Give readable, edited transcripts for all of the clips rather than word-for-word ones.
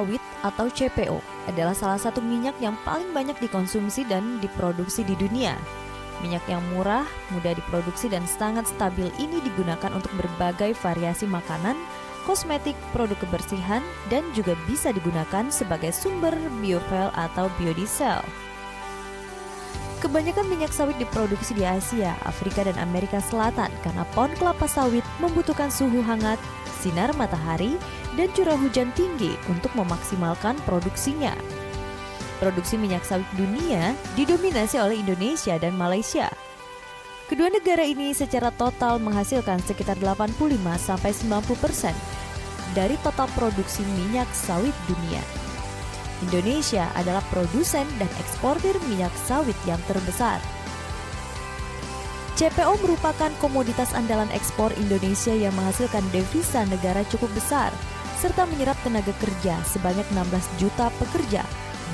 sawit atau CPO adalah salah satu minyak yang paling banyak dikonsumsi dan diproduksi di dunia. Minyak yang murah, mudah diproduksi dan sangat stabil ini digunakan untuk berbagai variasi makanan, kosmetik, produk kebersihan, dan juga bisa digunakan sebagai sumber biofuel atau biodiesel. Kebanyakan minyak sawit diproduksi di Asia, Afrika, dan Amerika Selatan karena pohon kelapa sawit membutuhkan suhu hangat, sinar matahari, dan curah hujan tinggi untuk memaksimalkan produksinya. Produksi minyak sawit dunia didominasi oleh Indonesia dan Malaysia. Kedua negara ini secara total menghasilkan sekitar 85-90% dari total produksi minyak sawit dunia. Indonesia adalah produsen dan eksportir minyak sawit yang terbesar. CPO merupakan komoditas andalan ekspor Indonesia yang menghasilkan devisa negara cukup besar, serta menyerap tenaga kerja sebanyak 16 juta pekerja,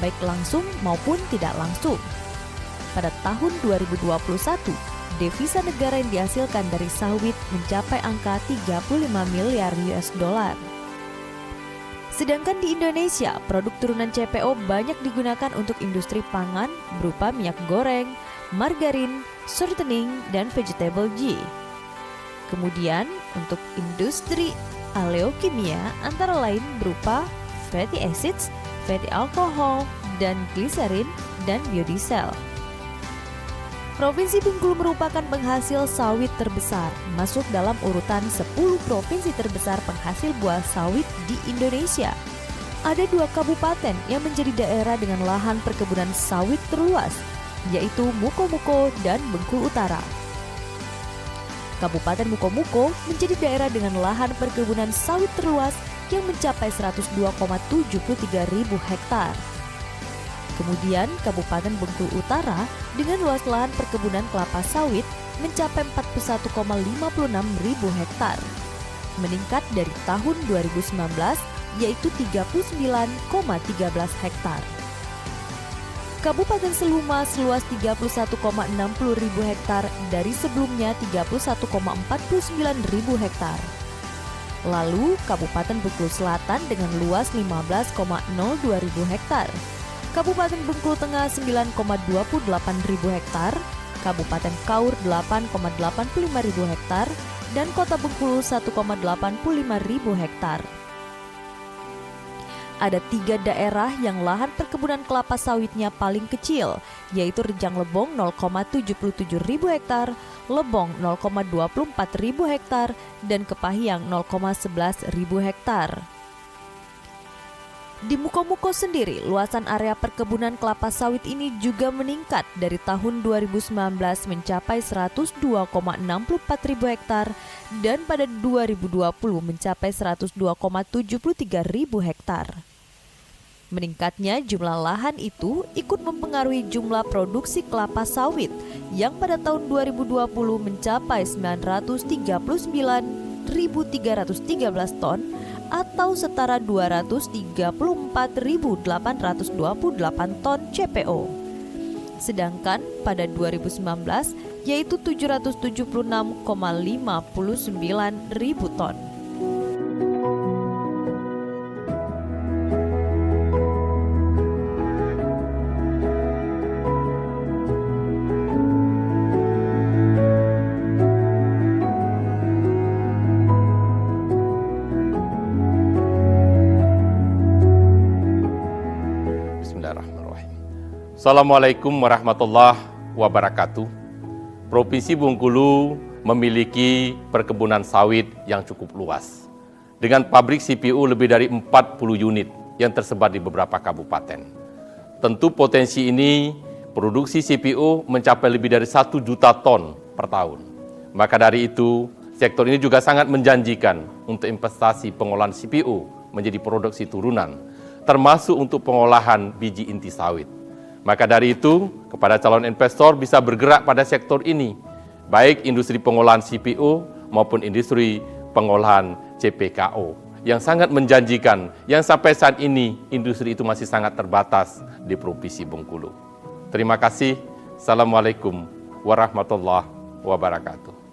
baik langsung maupun tidak langsung. Pada tahun 2021, devisa negara yang dihasilkan dari sawit mencapai angka 35 miliar US dollar. Sedangkan di Indonesia, produk turunan CPO banyak digunakan untuk industri pangan berupa minyak goreng, margarin, shortening, dan vegetable ghee. Kemudian, untuk industri aleokimia antara lain berupa fatty acids, fatty alcohol, dan gliserin, dan biodiesel. Provinsi Bengkulu merupakan penghasil sawit terbesar, masuk dalam urutan 10 provinsi terbesar penghasil buah sawit di Indonesia. Ada 2 kabupaten yang menjadi daerah dengan lahan perkebunan sawit terluas, yaitu Mukomuko dan Bengkulu Utara. Kabupaten Mukomuko menjadi daerah dengan lahan perkebunan sawit terluas yang mencapai 102,73 ribu hektar. Kemudian Kabupaten Bengkulu Utara dengan luas lahan perkebunan kelapa sawit mencapai 41,56 ribu hektar, meningkat dari tahun 2019 yaitu 39,13 hektar. Kabupaten Seluma seluas 31,60 ribu hektar dari sebelumnya 31,49 ribu hektar. Lalu Kabupaten Bengkulu Selatan dengan luas 15,02 ribu hektar. Kabupaten Bengkulu Tengah 9,28 ribu hektar, Kabupaten Kaur 8,85 ribu hektar, dan Kota Bengkulu 1,85 ribu hektar. Ada 3 daerah yang lahan perkebunan kelapa sawitnya paling kecil, yaitu Rejang Lebong 0,77 ribu hektar, Lebong 0,24 ribu hektar, dan Kepahyang 0,11 ribu hektar. Di Mukomuko sendiri, luasan area perkebunan kelapa sawit ini juga meningkat dari tahun 2019 mencapai 102,64 ribu hektar dan pada 2020 mencapai 102,73 ribu hektar. Meningkatnya jumlah lahan itu ikut mempengaruhi jumlah produksi kelapa sawit yang pada tahun 2020 mencapai 939.313 ton atau setara 234.828 ton CPO. Sedangkan pada 2019 yaitu 776,59 ribu ton. Assalamualaikum warahmatullahi wabarakatuh. Provinsi Bengkulu memiliki perkebunan sawit yang cukup luas, dengan pabrik CPU lebih dari 40 unit yang tersebar di beberapa kabupaten. Tentu potensi ini, produksi CPU mencapai lebih dari 1 juta ton per tahun. Maka dari itu, sektor ini juga sangat menjanjikan untuk investasi pengolahan CPU menjadi produksi turunan, termasuk untuk pengolahan biji inti sawit. Maka dari itu, kepada calon investor bisa bergerak pada sektor ini, baik industri pengolahan CPO maupun industri pengolahan CPKO, yang sangat menjanjikan, yang sampai saat ini industri itu masih sangat terbatas di Provinsi Bengkulu. Terima kasih. Assalamualaikum warahmatullahi wabarakatuh.